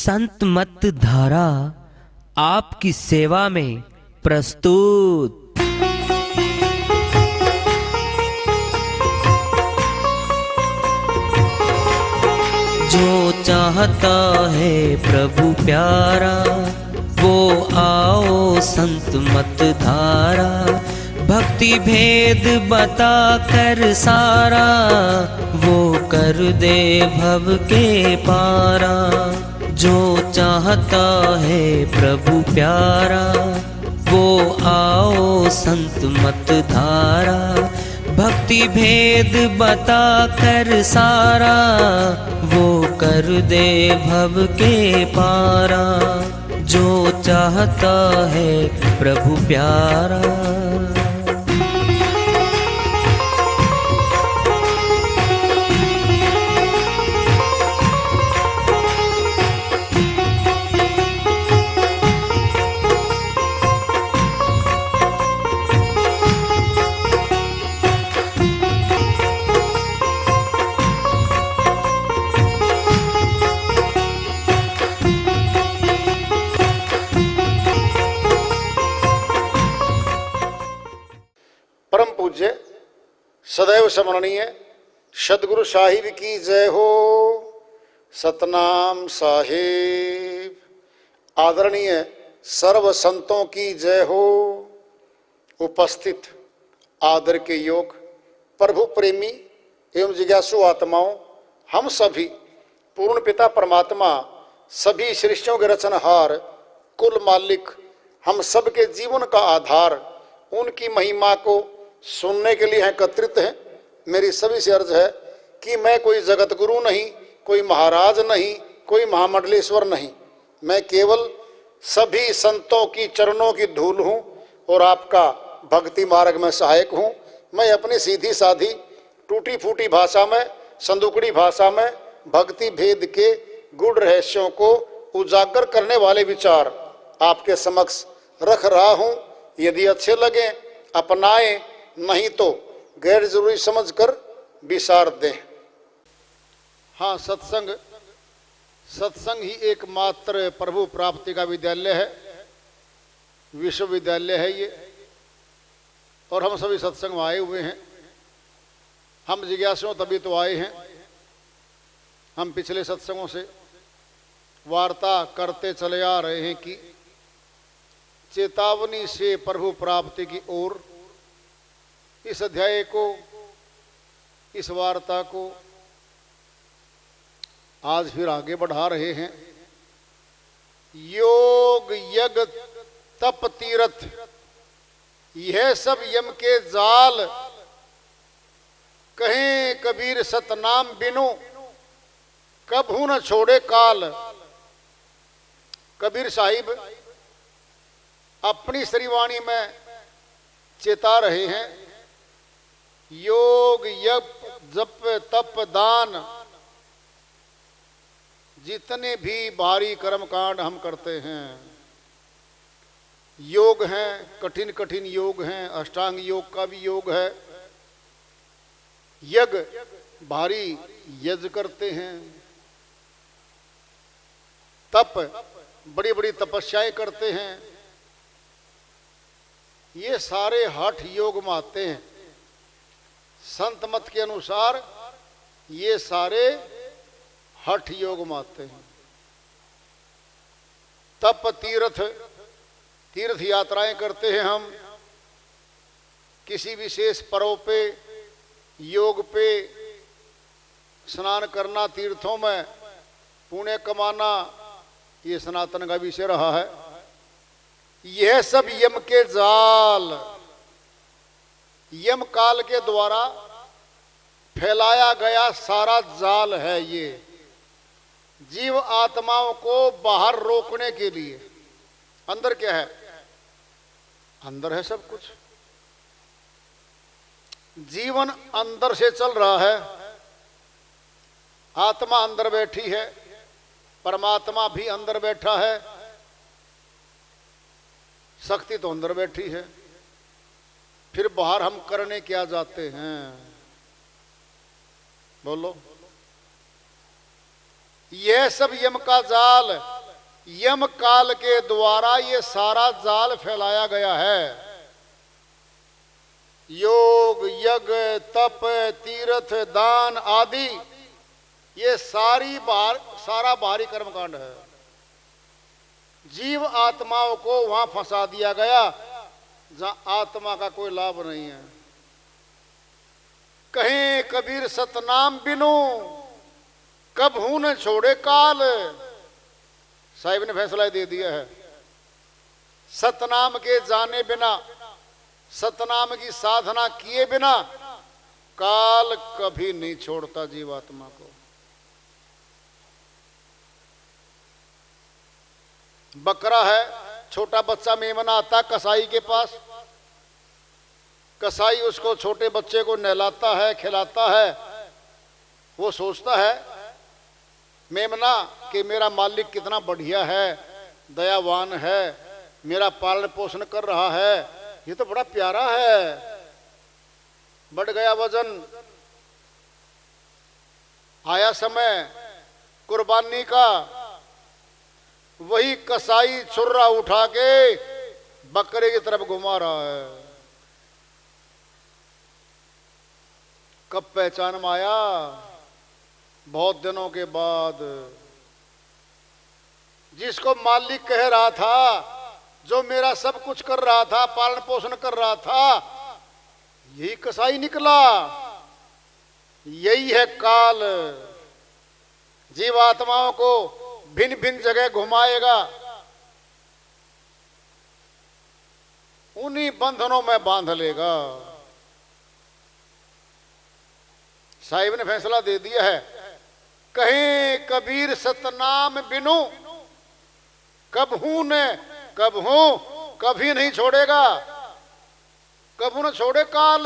संत मत धारा आपकी सेवा में प्रस्तुत। जो चाहता है प्रभु प्यारा वो आओ संत मत धारा। भक्ति भेद बता कर सारा वो कर दे भव के पारा। जो चाहता है प्रभु प्यारा वो आओ संत मत धारा। भक्ति भेद बता कर सारा वो कर दे भव के पारा। जो चाहता है प्रभु प्यारा। परम पूज्य सदैव स्मरणीय सदगुरु साहिब की जय हो। सतनाम साहिब। आदरणीय सर्व संतों की जय हो। उपस्थित आदर के योग प्रभु प्रेमी एवं जिज्ञासु आत्माओं, हम सभी पूर्ण पिता परमात्मा सभी सृष्टियों के रचनहार कुल मालिक हम सबके जीवन का आधार उनकी महिमा को सुनने के लिए एकत्रित हैं। मेरी सभी से अर्ज है कि मैं कोई जगत गुरु नहीं, कोई महाराज नहीं, कोई महामंडलेश्वर नहीं। मैं केवल सभी संतों की चरणों की धूल हूँ और आपका भक्ति मार्ग में सहायक हूँ। मैं अपनी सीधी साधी टूटी फूटी भाषा में, संदुकड़ी भाषा में भक्ति भेद के गूढ़ रहस्यों को उजागर करने वाले विचार आपके समक्ष रख रहा हूँ। यदि अच्छे लगे अपनाएं, नहीं तो गैर जरूरी समझकर विसार दें। हाँ, सत्संग ही एकमात्र प्रभु प्राप्ति का विद्यालय है, विश्वविद्यालय है ये। और हम सभी सत्संग में आए हुए हैं। हम जिज्ञासु तभी तो आए हैं। हम पिछले सत्संगों से वार्ता करते चले आ रहे हैं कि चेतावनी से प्रभु प्राप्ति की ओर इस अध्याय को, इस वार्ता को आज फिर आगे बढ़ा रहे हैं। योग यज्ञ तप तीर्थ यह सब यम के जाल, कहें कबीर सतनाम बिनु कभू न छोड़े काल। कबीर साहिब अपनी श्रीवाणी में चेता रहे हैं, योग यज्ञ जप तप दान जितने भी भारी कर्म कांड हम करते हैं, योग हैं, कठिन कठिन योग हैं, अष्टांग योग का भी योग है। यज्ञ भारी यज्ञ करते हैं, तप बड़ी बड़ी तपस्याएं करते हैं। ये सारे हठ योग में आते हैं। संत मत के अनुसार ये सारे हठ योग में आते हैं। तप तीर्थ यात्राएं करते हैं हम। किसी विशेष पर्व पे, योग पे स्नान करना, तीर्थों में पुण्य कमाना, ये सनातन का विषय रहा है। यह सब यम के जाल, यम काल के द्वारा फैलाया गया सारा जाल है। ये जीव आत्माओं को बाहर रोकने के लिए। अंदर क्या है? अंदर है सब कुछ। जीवन अंदर से चल रहा है। आत्मा अंदर बैठी है, परमात्मा भी अंदर बैठा है, शक्ति तो अंदर बैठी है। फिर बाहर हम करने क्या जाते हैं? बोलो। यह सब यम का जाल, यम काल के द्वारा ये सारा जाल फैलाया गया है। योग, यज्ञ, तप, तीर्थ, दान आदि ये सारा बाहरी कर्मकांड है। जीव आत्माओं को वहां फंसा दिया गया जहां आत्मा का कोई लाभ नहीं है। कहीं कबीर सतनाम बिनु कबहू न छोड़े काल। साहिब ने फैसला दे दिया है, सतनाम के जाने बिना, सतनाम की साधना किए बिना काल कभी नहीं छोड़ता जीवात्मा को। बकरा है, छोटा बच्चा मेमना आता कसाई के पास, कसाई उसको छोटे बच्चे को नहलाता है, खिलाता है। वो सोचता है मेमना कि मेरा मालिक कितना बढ़िया है, दयावान है, मेरा पालन पोषण कर रहा है, ये तो बड़ा प्यारा है। बढ़ गया वजन, आया समय कुर्बानी का, वही कसाई छुर्रा उठा के बकरे की तरफ घुमा रहा है। कब पहचान में आया? बहुत दिनों के बाद। जिसको मालिक कह रहा था, जो मेरा सब कुछ कर रहा था, पालन पोषण कर रहा था, यही कसाई निकला। यही है काल, जीवात्माओं को भिन्न भिन्न जगह घुमाएगा, उन्हीं बंधनों में बांध लेगा। साहिब ने फैसला दे दिया है, कहीं कबीर सतनाम बिनु कबहू ने, कबहू कभी नहीं छोड़ेगा। कबहू न छोड़े काल,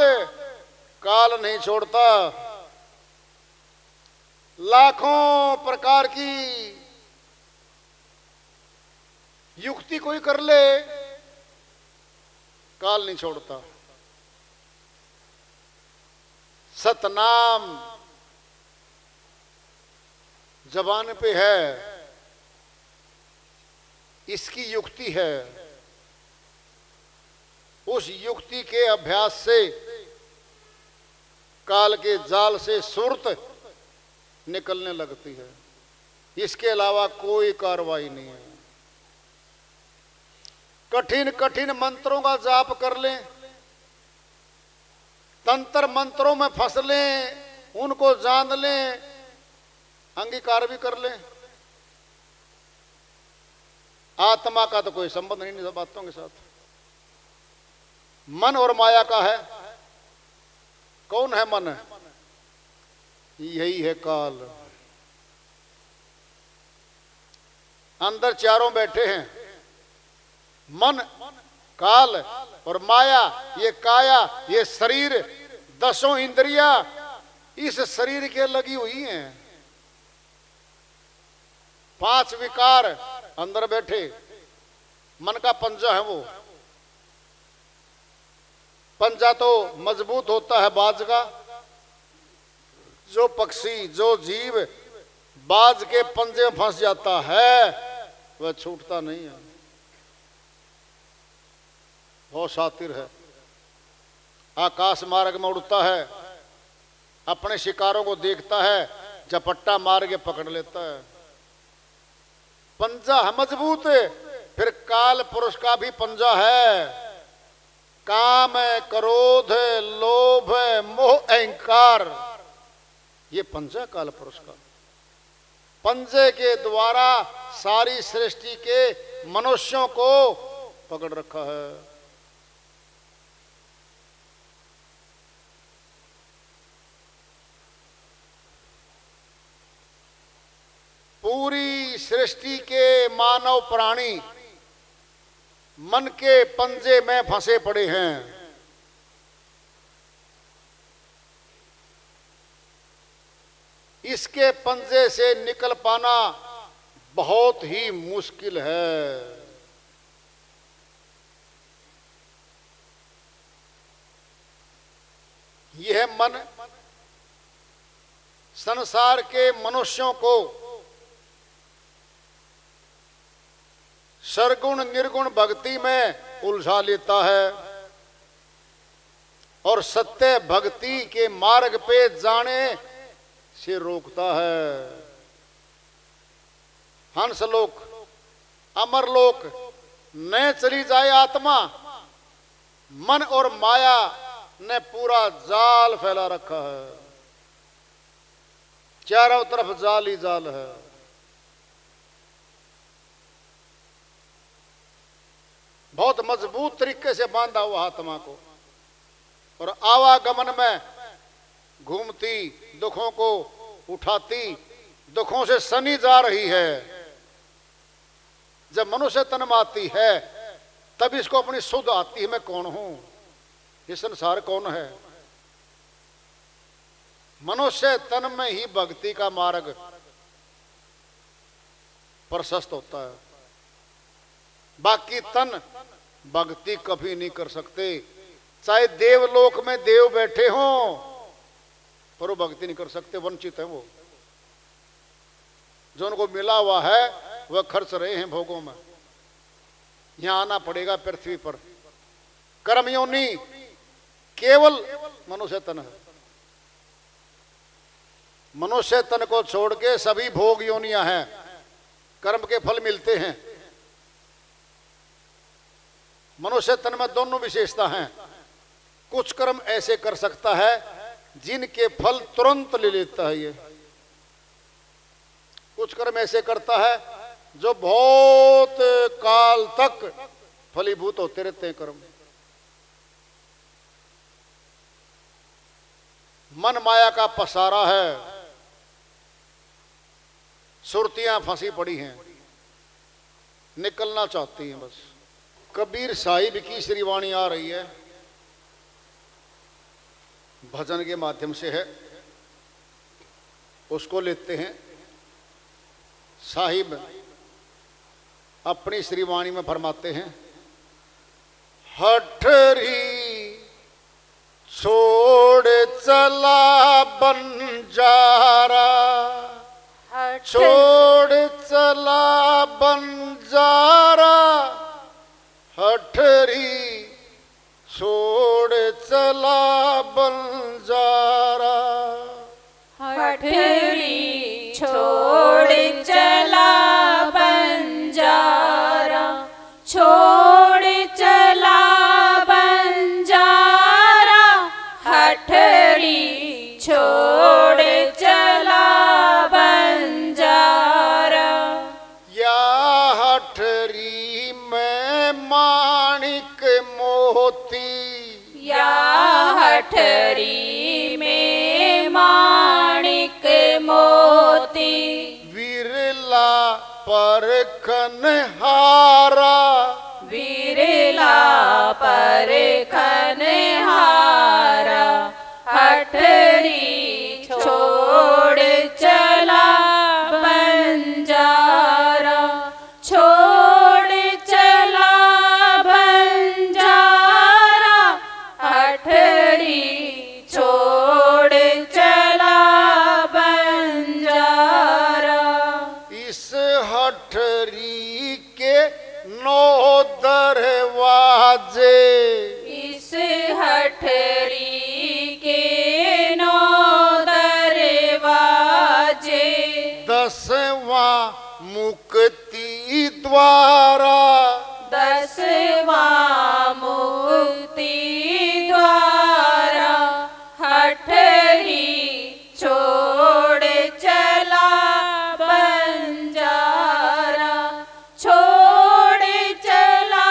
काल नहीं छोड़ता। लाखों प्रकार की युक्ति कोई कर ले, काल नहीं छोड़ता। सतनाम जबान पे है, इसकी युक्ति है। उस युक्ति के अभ्यास से काल के जाल से सुरत निकलने लगती है। इसके अलावा कोई कार्रवाई नहीं है। कठिन कठिन मंत्रों का जाप कर लें, तंत्र मंत्रों में फंस लें, उनको जान लें, अंगीकार भी कर लें, आत्मा का तो कोई संबंध नहीं इन बातों के साथ। मन और माया का है। कौन है मन? यही है काल। अंदर चारों बैठे हैं, मन, काल और माया। ये काया, ये शरीर, 10 इंद्रियां इस शरीर के लगी हुई हैं। 5 विकार अंदर बैठे। मन का पंजा है वो। पंजा तो मजबूत होता है बाज का। जो पक्षी, जो जीव बाज के पंजे में फंस जाता है वह छूटता नहीं है। बहुत शातिर है। आकाश मार्ग में उड़ता है, अपने शिकारों को देखता है, झपट्टा मार के पकड़ लेता है। पंजा है मजबूत। फिर काल पुरुष का भी पंजा है। काम है, क्रोध है, लोभ है, मोह, अहंकार, ये पंजा काल पुरुष का। पंजे के द्वारा सारी सृष्टि के मनुष्यों को पकड़ रखा है। पूरी सृष्टि के मानव प्राणी मन के पंजे में फंसे पड़े हैं। इसके पंजे से निकल पाना बहुत ही मुश्किल है। यह मन संसार के मनुष्यों को सरगुण निर्गुण भक्ति में उलझा लेता है और सत्य भक्ति के मार्ग पे जाने से रोकता है। हंसलोक अमरलोक न चली जाए आत्मा, मन और माया ने पूरा जाल फैला रखा है, चारों तरफ जाल ही जाल है। बहुत मजबूत तरीके से बांधा हुआ आत्मा को, और आवागमन में घूमती, दुखों को उठाती, दुखों से सनी जा रही है। जब मनुष्य तन में आती है तब इसको अपनी सुध आती है, मैं कौन हूं, ये संसार कौन है। मनुष्य तन में ही भक्ति का मार्ग प्रशस्त होता है, बाकी तन भक्ति कभी नहीं कर सकते। चाहे देवलोक में देव बैठे हों पर वो भक्ति नहीं कर सकते, वंचित है वो। जो उनको मिला हुआ है वह खर्च रहे हैं भोगों में। यहां आना पड़ेगा पृथ्वी पर। कर्म योनि केवल मनुष्य तन है। मनुष्य तन को छोड़ के सभी भोग योनियां हैं, कर्म के फल मिलते हैं। मनुष्य तन में दोनों विशेषता हैं। कुछ कर्म ऐसे कर सकता है जिनके फल तुरंत ले लेता है ये, कुछ कर्म ऐसे करता है जो बहुत काल तक फलीभूत होते रहते हैं कर्म। मन माया का पसारा है, सुरतियां फंसी पड़ी हैं, निकलना चाहती हैं बस। कबीर साहिब की श्रीवाणी आ रही है, भजन के माध्यम से है, उसको लेते हैं। साहिब अपनी श्रीवाणी में फरमाते हैं, हठरी छोड़ चला बंजारा, छोड़ चला बंजारा, हठरी छोड़ चला बंजारा, हठरी छोड़ चला बंजारा, छोड़ चला बंजारा, हठरी छोड़ चला बंजारा। या हठरी में माणिक मोती, या हठरी में माणिक मोती, विरला परखन हारा, विरला परखन हारा, हठरी छोड़ चला बंजारा, छोड़ चला बंजारा, हठरी छोड़ चला बंजारा। इस हठरी के 9 दरवाजे, इस हठरी के 9 दरवाजे, 10वां मुक्ति द्वारा, 10वां मुक्ति द्वारा, हठरी छोड़ चला बंजारा, छोड़ चला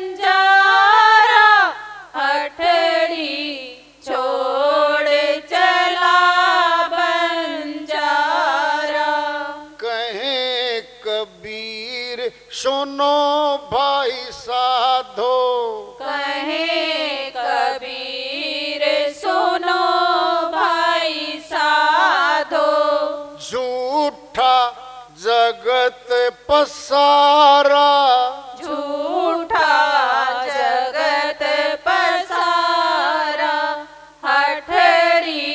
बंजारा, हठरी छोड़ चला बंजारा। कहें कबीर सुनो भाई साधो, कहे कबीर सुनो भाई साधो, झूठा जगत पसारा, झूठा जगत पसारा, हठरी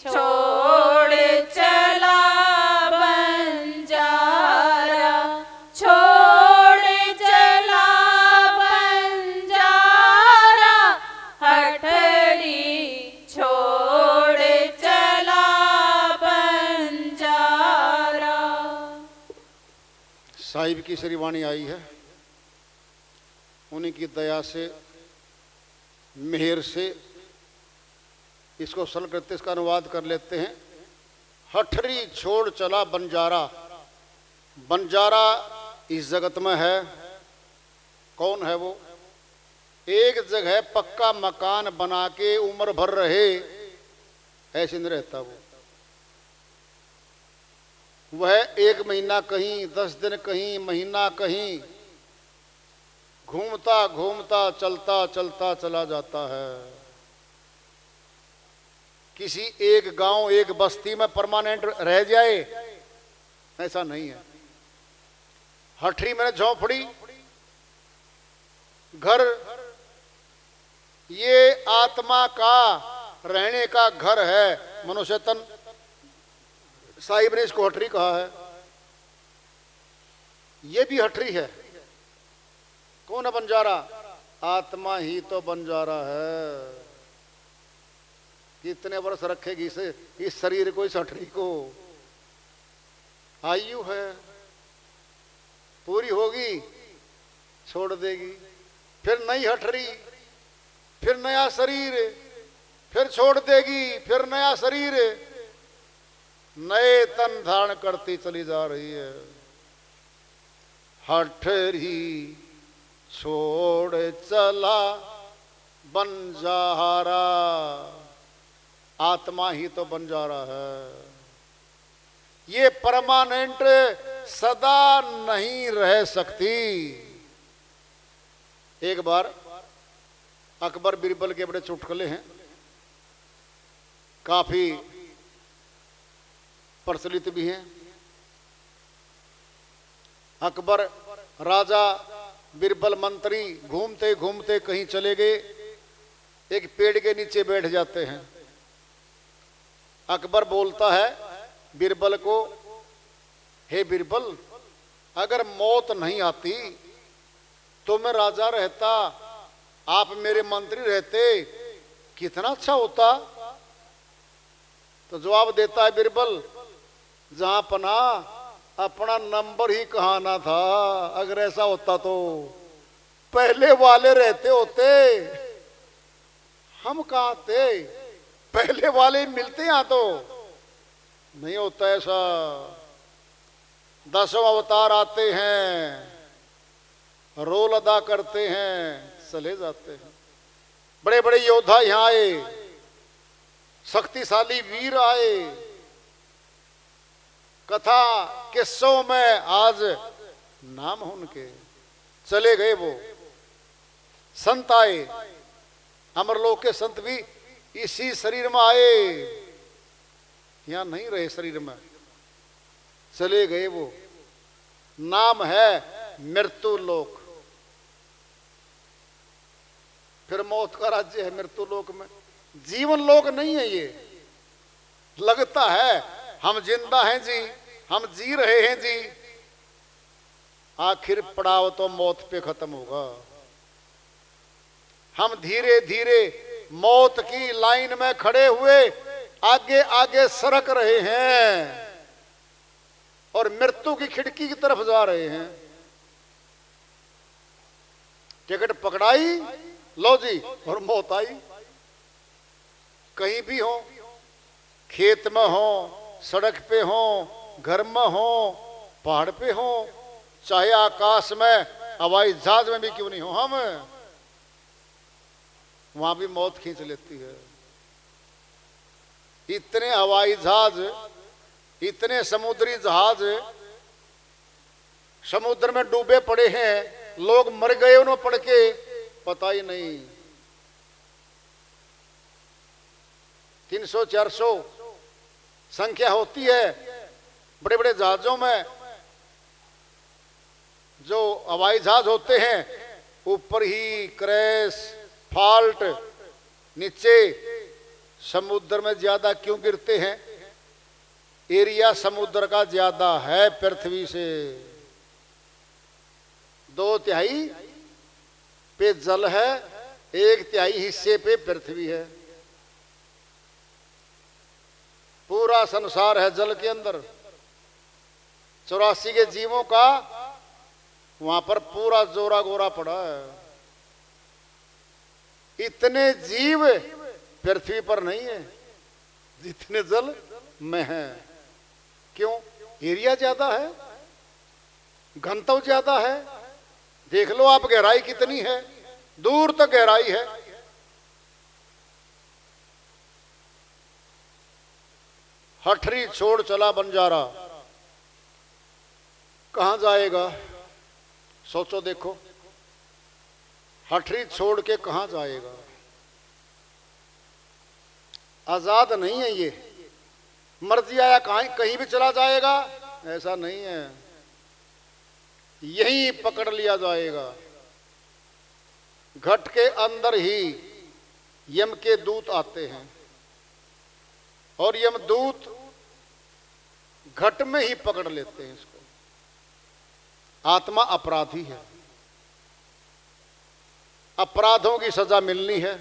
छोड़ चला बंजारा, छोड़ साहिब की श्रीवाणी आई है, उन्हीं की दया से, मेहर से इसको सरल करते इसका अनुवाद कर लेते हैं। हठरी छोड़ चला बंजारा। बंजारा इस जगत में है। कौन है वो? एक जगह पक्का मकान बना के उम्र भर रहे, ऐसे नहीं रहता वो। वह 1 महीना कहीं, 10 दिन कहीं, महीना कहीं, घूमता घूमता चलता चलता चला जाता है। किसी एक गांव, एक बस्ती में परमानेंट रह जाए, ऐसा नहीं है। हठरी में झोंपड़ी, घर, ये आत्मा का रहने का घर है। मनुष्य तन, साहिब ने इसको हठरी कहा है। ये भी हठरी है। कौन है बंजारा? आत्मा ही तो बंजारा है। कितने वर्ष रखेगी इसे, इस शरीर को, इस हठरी को? आयु है, पूरी होगी छोड़ देगी, फिर नई हठरी, फिर नया शरीर, फिर छोड़ देगी, फिर नया शरीर, नए तन धारण करती चली जा रही है। हठरी छोड़ चला बंजारा। आत्मा ही तो बंजारा है। ये परमानेंट सदा नहीं रह सकती। एक बार अकबर बीरबल के बड़े चुटकुले हैं, काफी प्रचलित भी हैं। अकबर राजा, बीरबल मंत्री घूमते घूमते कहीं चले गए, एक पेड़ के नीचे बैठ जाते हैं। अकबर बोलता है बीरबल को, हे बीरबल, अगर मौत नहीं आती तो मैं राजा रहता, आप मेरे मंत्री रहते, कितना अच्छा होता। तो जवाब देता है बीरबल, जहां पना अपना नंबर ही कहाँ ना था। अगर ऐसा होता तो पहले वाले रहते होते, हम कहाँ थे? पहले वाले ही मिलते यहाँ तो नहीं होता ऐसा। 10 अवतार आते हैं, रोल अदा करते हैं, चले जाते हैं। बड़े बड़े योद्धा यहाँ आए, शक्तिशाली वीर आए, कथा किस्सों में आज नाम उनके, चले गए वो। संत आए, अमरलोक के संत भी इसी शरीर में आए, यहां नहीं रहे शरीर में, चले गए वो। नाम है मृत्यु लोक। फिर मौत का राज्य है मृत्यु लोक में। जीवन लोक नहीं है ये। लगता है हम जिंदा हैं जी, हम जी रहे हैं जी, आखिर पड़ाव तो मौत पे खत्म होगा। हम धीरे धीरे मौत की लाइन में खड़े हुए आगे आगे सरक रहे हैं और मृत्यु की खिड़की की तरफ जा रहे हैं। टिकट पकड़ाई, लो जी, और मौत आई। कहीं भी हो, खेत में हो, सड़क पे हो, घर में हो, पहाड़ पे हो, चाहे आकाश में, हवाई जहाज में भी क्यों नहीं हो, हम वहां भी मौत खींच लेती है। इतने हवाई जहाज, इतने समुद्री जहाज समुद्र में डूबे पड़े हैं, लोग मर गए उन्हें पड़ के, पता ही नहीं। 300-400 संख्या होती है बड़े बड़े जहाजों में। जो हवाई जहाज होते हैं ऊपर ही क्रैश, फॉल्ट, नीचे समुद्र में ज्यादा क्यों गिरते हैं? एरिया समुद्र का ज्यादा है पृथ्वी से। 2/3 पे जल है, 1/3 हिस्से पे पृथ्वी है। पूरा संसार है जल के अंदर। 84 के जीवों का वहां पर पूरा जोरा गोरा पड़ा है। इतने जीव पृथ्वी पर नहीं है जितने जल में है। क्यों? एरिया ज्यादा है, घनत्व ज्यादा है। देख लो आप गहराई कितनी है, दूर तक गहराई है। हठरी छोड़ चला बंजारा, कहां जाएगा? सोचो देखो, हठरी छोड़ के कहां जाएगा? आजाद नहीं है ये, मर्जी आया कहीं भी चला जाएगा, ऐसा नहीं है। यहीं पकड़ लिया जाएगा। घट के अंदर ही यम के दूत आते हैं और यमदूत घट में ही पकड़ लेते हैं इसको। आत्मा अपराधी है, अपराधों की सजा मिलनी है।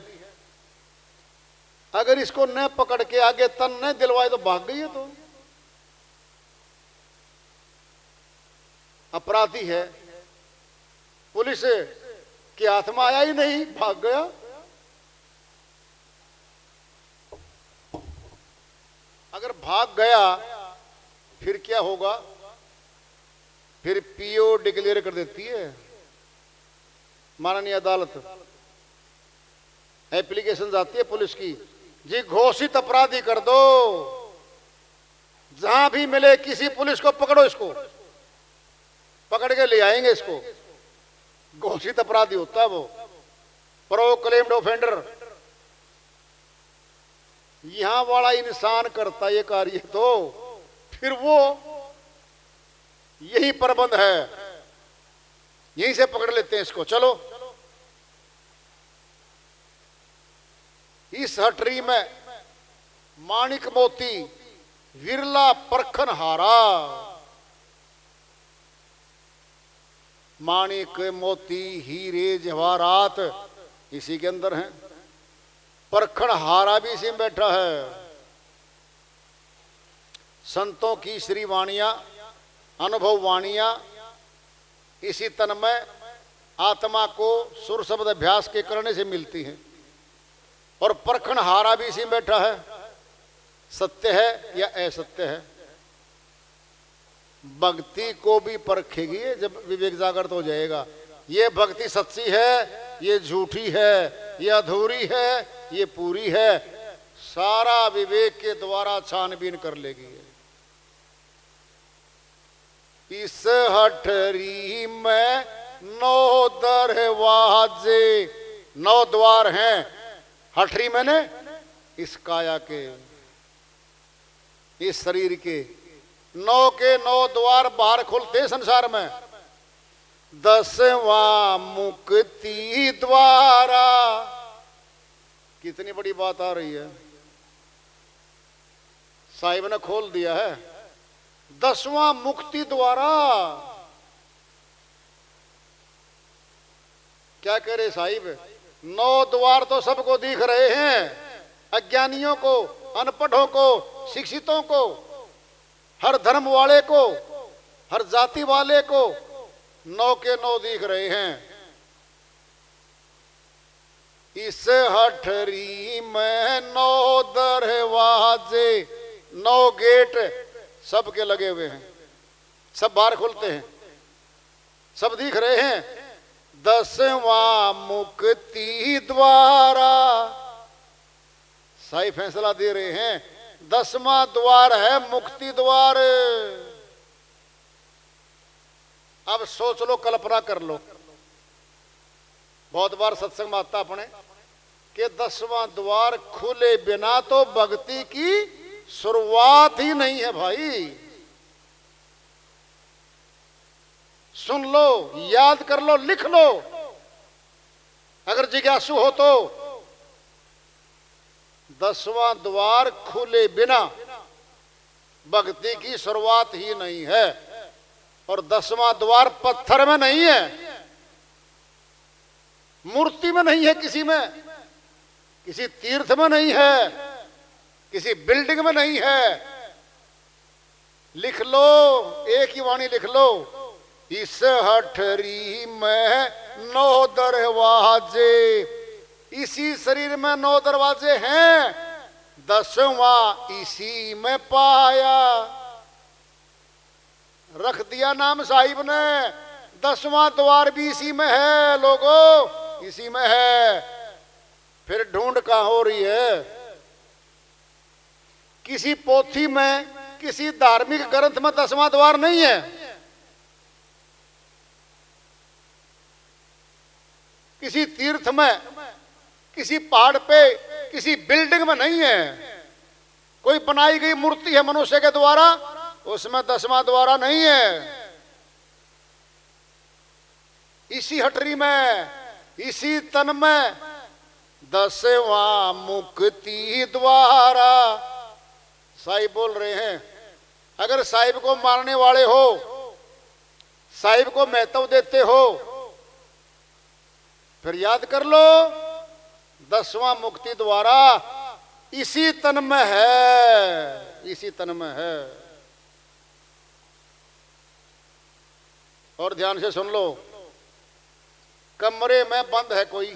अगर इसको न पकड़ के आगे तन न दिलवाए तो भाग गई है। तो अपराधी है, पुलिस के हाथ में आया ही नहीं, भाग गया। अगर भाग गया फिर क्या होगा? फिर पीओ डिक्लेयर कर देती है माननीय अदालत, एप्लीकेशन जाती है पुलिस की, जी घोषित अपराधी कर दो। जहां भी मिले किसी पुलिस को पकड़ो, इसको पकड़ के ले आएंगे इसको। घोषित अपराधी होता है वो, प्रोक्लेम्ड ऑफेंडर। यहां वाला इंसान करता ये कार्य तो फिर वो यही प्रबंध है, यहीं से पकड़ लेते हैं इसको। चलो, इस हटरी में माणिक मोती विरला परखन हारा। माणिक मोती हीरे जवाहरात इसी के अंदर हैं, परखन हारा भी इसी में बैठा है। संतों की श्री वाणियां, अनुभव वाणियां इसी तन में आत्मा को सुर शब्द अभ्यास के करने से मिलती हैं। और परखन हारा भी इसी में बैठा है, सत्य है या असत्य है। भक्ति को भी परखेगी जब विवेक जागृत हो जाएगा। ये भक्ति सच्ची है, ये झूठी है, ये अधूरी है, ये पूरी है, सारा विवेक के द्वारा छानबीन कर लेगी। इस हठरी में 9 दरवाजे, 9 द्वार हैं। हठरी मैंने इस काया के, इस शरीर के 9 के 9 द्वार बाहर खुलते संसार में। 10वां मुक्ति द्वारा। कितनी बड़ी बात आ रही है, साहिब ने खोल दिया है। 10वां मुक्ति द्वारा। क्या कह रहे साहिब? 9 द्वार तो सबको दिख रहे हैं, अज्ञानियों को, अनपढ़ों को, शिक्षितों को, हर धर्म वाले को, हर जाति वाले को 9 के 9 दिख रहे हैं। इस हठरी में 9 दरवाजे, 9 गेट सबके लगे हुए हैं, सब बाहर खुलते हैं, सब दिख रहे हैं। 10वां मुक्ति द्वारा। सही फैसला दे रहे हैं, 10वां द्वार है मुक्ति द्वार। अब सोच लो, कल्पना कर लो। बहुत बार सत्संग में आता अपने कि 10वां द्वार खुले बिना तो भक्ति की शुरुआत ही नहीं है भाई। सुन लो, याद कर लो, लिख लो, अगर जिज्ञासु हो तो। 10वां द्वार खुले बिना भक्ति की शुरुआत ही नहीं है। और 10वां द्वार पत्थर में नहीं है, मूर्ति में नहीं है, किसी में, किसी तीर्थ में नहीं है, किसी बिल्डिंग में नहीं है। लिख लो, एक ही वाणी लिख लो, इस हठरी में 9 दरवाजे, इसी शरीर में 9 दरवाजे हैं, 10वां इसी में पाया। रख दिया नाम साहिब ने, 10वां द्वार भी इसी में है लोगों, इसी में है। फिर ढूंढ कहां हो रही है? किसी पोथी में, किसी धार्मिक ग्रंथ में 10वां द्वार नहीं है। किसी तीर्थ में, किसी पहाड़ पे, किसी बिल्डिंग में नहीं है। कोई बनाई गई मूर्ति है मनुष्य के द्वारा, उसमें 10वां द्वारा नहीं है। इसी हटरी में, इसी तन में 10वां मुक्ति द्वारा। साहिब बोल रहे हैं, अगर साहिब को मानने वाले हो, साहिब को महत्व देते हो, फिर याद कर लो 10वां मुक्ति द्वारा इसी तन में है, इसी तन में है। और ध्यान से सुन लो, कमरे में बंद है कोई,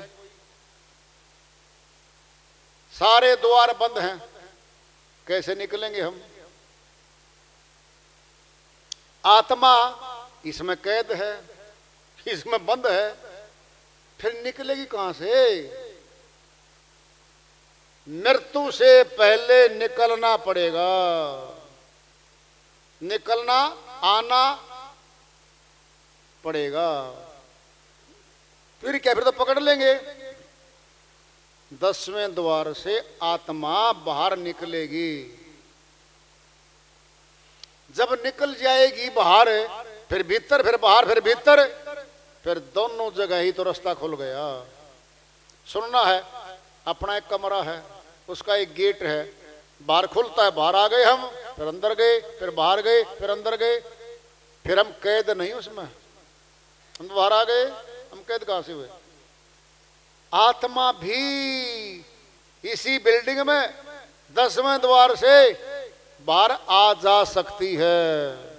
सारे द्वार बंद हैं, कैसे निकलेंगे हम? आत्मा इसमें कैद है, इसमें बंद है, फिर निकलेगी कहां से? मृत्यु से पहले निकलना पड़ेगा, निकलना आना पड़ेगा। फिर क्या, फिर तो पकड़ लेंगे। 10वें द्वार से आत्मा बाहर निकलेगी। जब निकल जाएगी बाहर, फिर भीतर, फिर बाहर, फिर भीतर, फिर दोनों जगह ही तो रास्ता खुल गया। सुनना है, अपना एक कमरा है, उसका एक गेट है, बाहर खुलता है, बाहर आ गए हम, फिर अंदर गए, फिर बाहर गए, फिर अंदर गए, फिर हम कैद नहीं उसमें, हम बाहर आ गए, हम कैद कहां से हुए? आत्मा भी इसी बिल्डिंग में 10वें द्वार से बाहर आ जा सकती है।